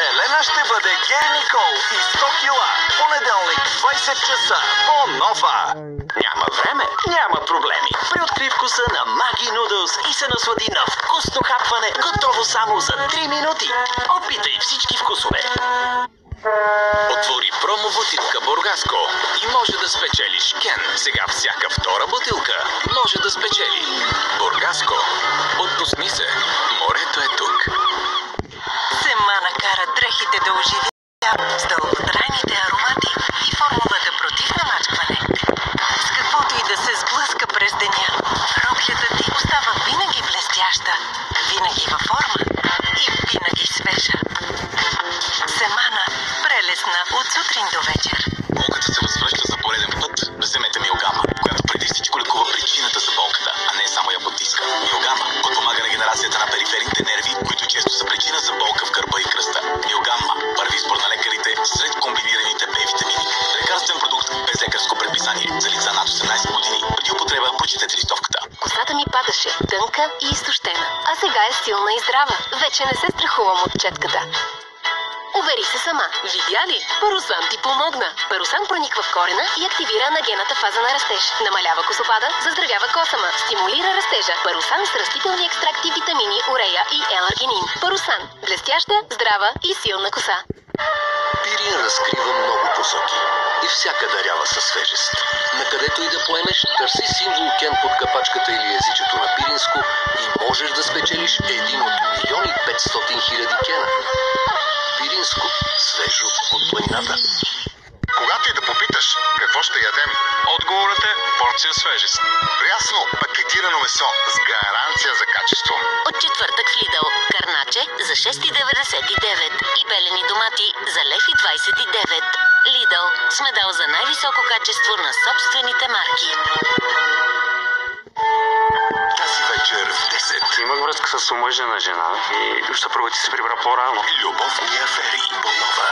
Елена ще бъде Гери Никол и 100 кила. Понеделник, 20 часа. По Нова. Няма време, няма проблеми. Преоткри вкуса на Маги Нудълс и се наслади на вкусно хапване, готово само за 3 минути. Опитай всички вкусове. Отвори промо бутилка Бургаско и може да спечелиш кен. Сега всяка втора бутилка може да спечели. Бургаско. Отпусни се. Морето е тук. Семана кара дрехите да оживят с дълготрайните аромати и формулата против намачкване. С каквото и да се сблъска през деня, роклята ти остава винаги блестяща, винаги във форма и винаги свежа. Семана – прелесна от сутрин до вечер. Болката се възвръща за пореден път. Вземете Миогама, която преди всичко лекува причината за болката, а не само я потиска. Миогама подпомага регенерацията на периферните нерви, които често са причина за болка в гърба и кръста. Миогама – първи избор на лекарите сред комбинираните Б-витамини. Лекарствен продукт без лекарско предписание за лица над 18 години. Преди употреба прочетете листовката. Косата ми падаше тънка и изтощена, а сега е силна и здрава. Вече не се страхувам от четката. Увери се сама. Видя ли? Парусан ти помогна. Парусан прониква в корена и активира анагената фаза на растеж. Намалява косопада, заздравява косама, стимулира растежа. Парусан с растителни екстракти, витамини, урея и L-аргинин. Парусан. Блестяща, здрава и силна коса. Пирин разкрива много посоки и всяка дарява със свежест. Накъдето и да поемеш, търси символ кен под капачката или езичето на пиринско и можеш да спечелиш един от 1 500 000 кена. Пиринско. Свежо от планината. Когато и да попиташ какво ще ядем, отговорът е порция свежест. Прясно пакетирано месо с гаранция за качество. От четвъртък в Lidl. Карначе за 6,99 и белени домати за 1,29 лв. Lidl. Сме дал за най-високо качество на собствените марки. Тази вечер в 10. Имах връзка с омъжена жена и съпругът ти се прибра по-рано. Любовни афери по Нова.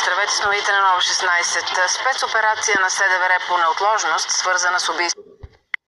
Здравейте с новите на Нова 16. Спецоперация на СДВР по неотложност, свързана с убийство